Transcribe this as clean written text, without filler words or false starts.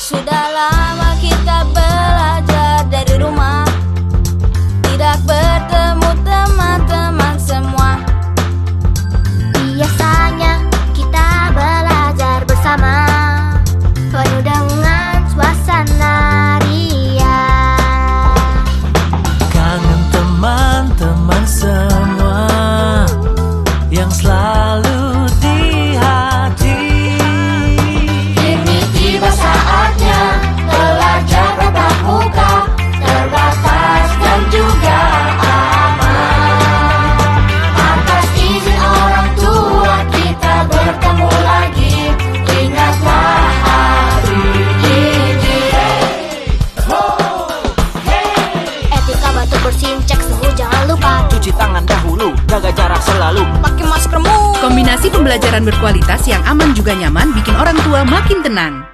Sudah lama kita belajar dari rumah, tidak bertemu teman-teman semua. Biasanya kita belajar bersama, penuh dengan suasana riang. Kangen teman-teman semua yang selalu di hati. Kini tiba saatnya belajar tatap muka, terbatas dan juga aman. Atas izin orang tua kita bertemu lagi, ingatlah hari ini. Etika batuk bersin, cek suhu jangan lupa. Cuci tangan dahulu, jaga jarak selalu. Pakai maskermu. Kombinasi pembelajaran berkualitas yang aman juga nyaman bikin orang tua makin tenang.